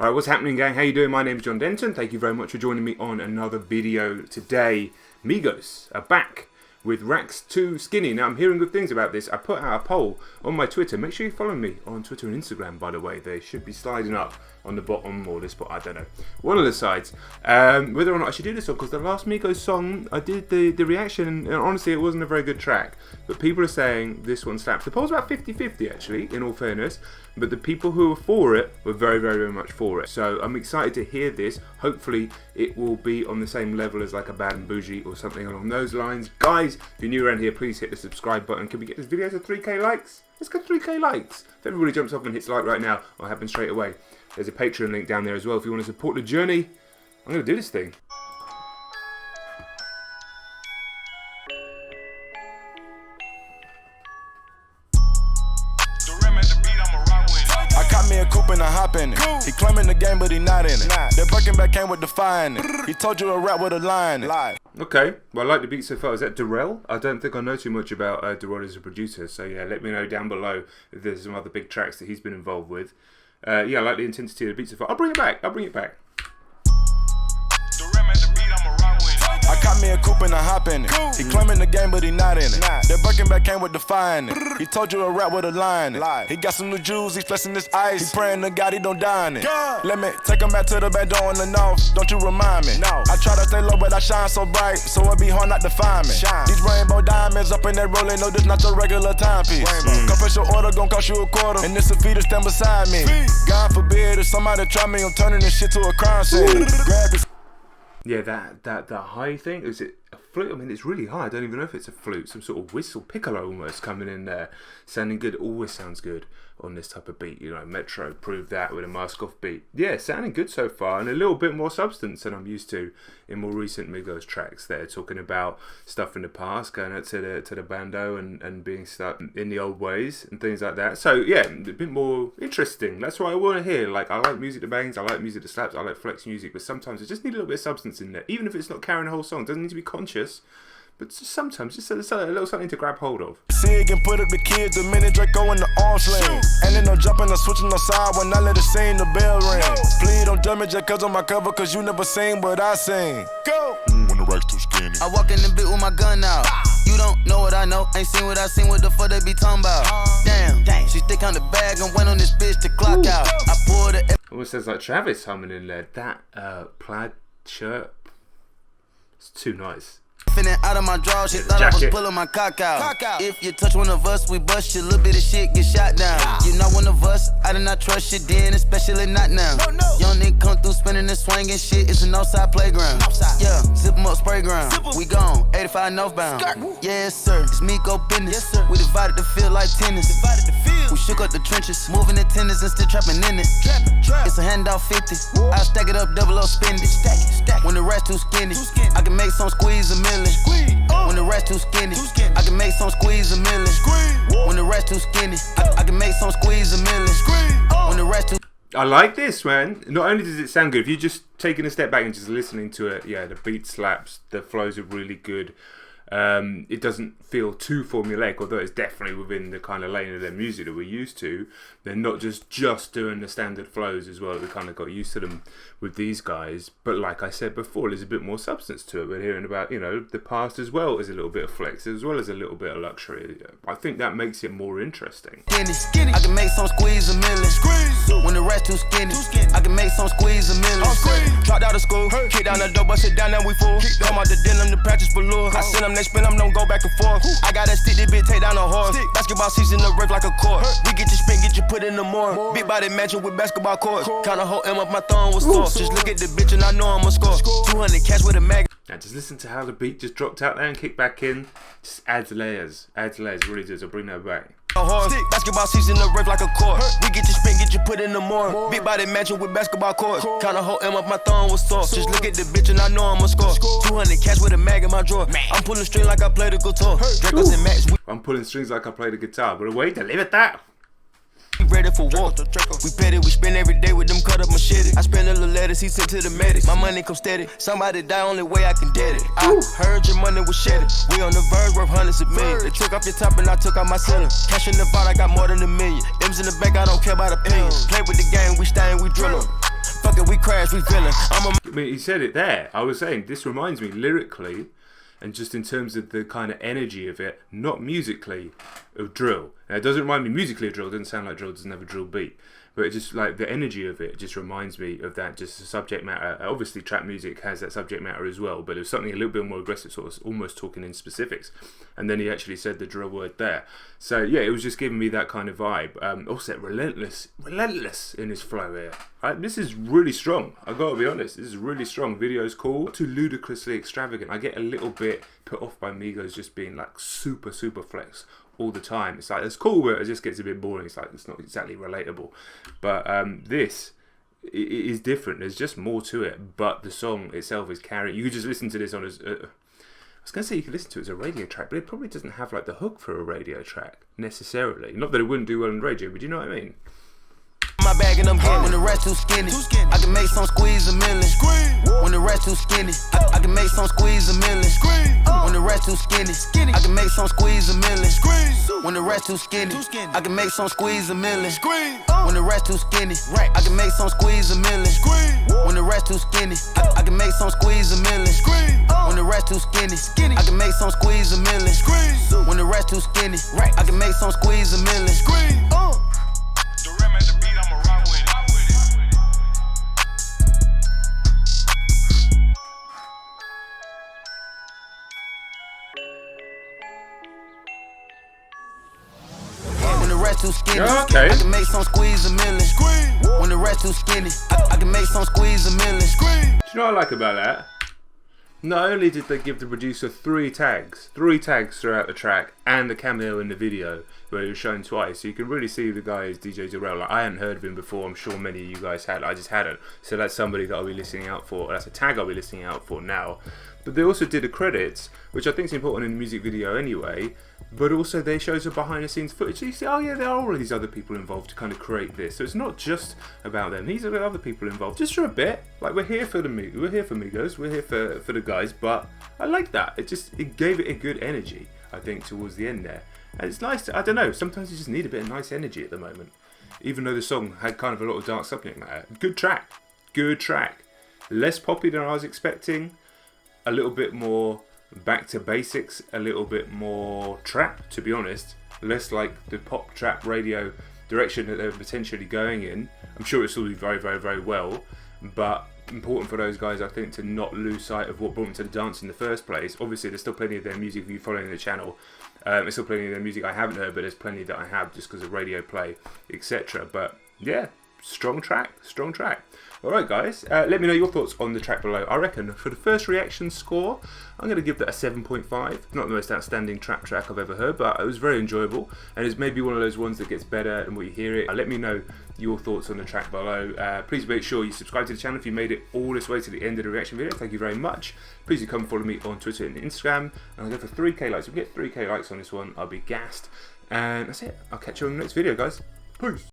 Alright, what's happening, gang? How you doing? My name's John Denton. Thank you very much for joining me on another video today. Migos are back with Racks 2 Skinny. Now, I'm hearing good things about this. I put out a poll on my Twitter. Make sure you follow me on Twitter and Instagram, by the way. They should be sliding up on the bottom or this, but I don't know. One of the sides. Whether or not I should do this one, because the last Migos song, I did the reaction, and honestly, it wasn't a very good track. But people are saying this one slaps. The poll's about 50-50, actually, in all fairness. But the people who were for it were very, very, very much for it. So I'm excited to hear this. Hopefully, it will be on the same level as like a Bad and Bougie or something along those lines. Guys, if you're new around here, please hit the subscribe button. Can we get this video to 3k likes? Let's get 3k likes. If everybody jumps off and hits like right now, it'll happen straight away. There's a Patreon link down there as well if you want to support the journey. I'm going to do this thing. Me a coupe and I hop in it. He claiming the game, but he not in it. That Birkin back came with defying it. He told you a rap with a line. Okay, well, I like the beat so far. Is that Darrell? I don't think I know too much about Darrell as a producer. So yeah, let me know down below if there's some other big tracks that he's been involved with. Yeah, I like the intensity of the beat so far. I'll bring it back. I caught me a coupe and I hop in it. He claiming the game, but he not in it. That Birkin back came with defying it. He told you a rap with a line. He got some new jewels, he's flexing this ice. He praying to God he don't die in it. Let me take him back to the back door on the north. Don't you remind me? I try to stay low, but I shine so bright, so it be hard not to find me. These rainbow diamonds up in that rolling, no, this not your regular timepiece. Confession order gon' cost you a quarter, and this a fee to stand beside me. God forbid if somebody try me, I'm turning this shit to a crime scene. Grab his Yeah, that high thing, is it a flute? I mean, it's really high. I don't even know if it's a flute. Some sort of whistle, piccolo almost coming in there. Sounding good. Always sounds good on this type of beat. You know, Metro proved that with a mask off beat. Yeah, sounding good so far, and a little bit more substance than I'm used to in more recent Migos tracks. They're talking about stuff in the past, going out to the bando and being stuck in the old ways and things like that. So yeah, a bit more interesting. That's what I want to hear. Like, I like music that bangs, I like music that slaps, I like flex music, but sometimes I just need a little bit of substance in there. Even if it's not carrying the whole song, it doesn't need to be conscious. But sometimes just a little something to grab hold of. Sig and put up the kids the minute Draco in the arms lane. And then no jumping or switching the side when I let it sing the bell ring. Please don't judge me just cause on my cover, cause you never seen what I sing. Go! When the rack's too skinny. I walk in the bit with my gun out. You don't know what I know, ain't seen what I seen, what the fuck they be talking about. Damn, she stick on the bag and went on this bitch to clock out. I pulled it. Almost sounds like Travis humming in there. That plaid shirt, it's too nice. Finna out of my drawers, she thought I was pulling my cock out. If you touch one of us, we bust you. Little bit of shit get shot down. You're not one of us, I did not trust you then, especially not now. Young nigga come through spinning and swinging shit. It's an outside playground. Yeah, zip 'em up, spray ground. We gone, 85 northbound. Yes sir, it's Migos business. We divided the field like tennis. We shook up the trenches, moving the tenders and still trapping in it. It's a handout 50. I stack it up, double up, spend it. When the rest too skinny, I can make some squeeze a million. When the rest too skinny, I can make some squeeze a million. When the rest too skinny, I can make some squeeze a million. When the rest too. I like this, man. Not only does it sound good, if you're just taking a step back and just listening to it, yeah, the beat slaps, the flows are really good. It doesn't feel too formulaic, although it's definitely within the kind of lane of their music that we're used to. They're not just doing the standard flows as well. We kind of got used to them with these guys. But like I said before, there's a bit more substance to it. We're hearing about, you know, the past as well as a little bit of flex, as well as a little bit of luxury. I think that makes it more interesting. Skinny. I can make some squeeze a million. When the rest too skinny, I can make some squeeze a million. Dropped out of school, kick down the door, bust it down, now we full. Come out the denim, the practice below. I send them, they spin them, don't go back and forth. I got that stick, this bitch take down a horse. Basketball season, the rip like a court. We get you spin, get you put in the morning. Big body mansion with basketball courts. Kinda hold M up, my thumb was sore. Just look at the bitch and I know I'ma score. 200 cash with a mag. Now just listen to how the beat just dropped out there and kicked back in. Just adds layers, really does. I'll bring that back. Basketball season, the rip like a court. We get you spin, get you put in the morning. Big body mansion with basketball courts. Kinda hold M up, my thumb was sore. Just look at the bitch and I know I'ma score. 200 cash with a mag in my drawer. I'm pulling string like I play the guitar. Dracos and Max. I'm pulling strings like I play the guitar. But wait, deliver that. Ready for war. We petty, we spend every day with them cut up machete. I spend a little letters, he sent to the medics. My money come steady. Somebody die, only way I can get it. I heard your money was shedded. We on the verge, worth hundreds of millions. They took off your top and I took out my center. Cash in the vault, I got more than $1 million. M's in the bank, I don't care about opinions. Play with the game, we stay and we drill 'em. grass we feeling. I mean, he said it there. I was saying, this reminds me lyrically, and just in terms of the kind of energy of it, not musically, of drill. Now, it doesn't remind me musically of drill. It doesn't sound like drill. It doesn't have a drill beat. But it just, like, the energy of it just reminds me of that, just the subject matter. Obviously, trap music has that subject matter as well, but it was something a little bit more aggressive, sort of almost talking in specifics. And then he actually said the drill word there. So, yeah, it was just giving me that kind of vibe. Also, relentless in his flow here. This is really strong. I gotta be honest, this is really strong. Video's cool, too ludicrously extravagant. I get a little bit put off by Migos just being, like, super flex all the time. It's like, it's cool, but it just gets a bit boring. It's like, it's not exactly relatable. But this is different. There's just more to it, but the song itself is carrying. You could just listen to this on as I was going to say you could listen to it as a radio track, but it probably doesn't have like the hook for a radio track necessarily. Not that it wouldn't do well on radio, but you know what I mean. My bag and I'm getting when the rest too skinny. I can make some squeeze a million. When the rest too skinny, I can make some squeeze a million. When the rest too skinny, I can make some squeeze a million. When the rest too skinny, I can make some squeeze a million. When the rest too skinny, I can make some squeeze a million. When the rest too skinny, I can make some squeeze a million. When the rest too skinny, I can make some squeeze a million. When the rest too skinny, I can make some squeeze a million. Too skinny, okay. I can make some squeeze a million. When the rest too skinny, I can make some squeeze a million. Do you know what I like about that? Not only did they give the producer three tags throughout the track, and the cameo in the video where he was shown twice, so you can really see the guy is DJ Jarrell. Like, I hadn't heard of him before. I'm sure many of you guys had. I just hadn't. So that's somebody that I'll be listening out for. That's a tag I'll be listening out for now. But they also did the credits, which I think is important in the music video anyway. But also they show some behind the scenes footage. So you see, oh yeah, there are all these other people involved to kind of create this. So it's not just about them. These are the other people involved, just for a bit. Like, we're here for Migos, we're here for the guys. But I like that. It gave it a good energy, I think, towards the end there. And it's nice to, I don't know, sometimes you just need a bit of nice energy at the moment. Even though the song had kind of a lot of dark subject matter. Good track. Less poppy than I was expecting. A little bit more back to basics, a little bit more trap, to be honest. Less like the pop trap radio direction that they're potentially going in. I'm sure it's all do very well, but important for those guys, I think, to not lose sight of what brought them to the dance in the first place. Obviously, there's still plenty of their music if you're following the channel. There's still plenty of their music I haven't heard, but there's plenty that I have just because of radio play, etc. But yeah, strong track. Alright guys, let me know your thoughts on the track below. I reckon for the first reaction score, I'm going to give that a 7.5. Not the most outstanding trap track I've ever heard, but it was very enjoyable. And it's maybe one of those ones that gets better and when you hear it. Let me know your thoughts on the track below. Please make sure you subscribe to the channel if you made it all this way to the end of the reaction video. Thank you very much. Please do come follow me on Twitter and Instagram. And I'll go for 3k likes. If we get 3k likes on this one, I'll be gassed. And that's it. I'll catch you on the next video, guys. Peace.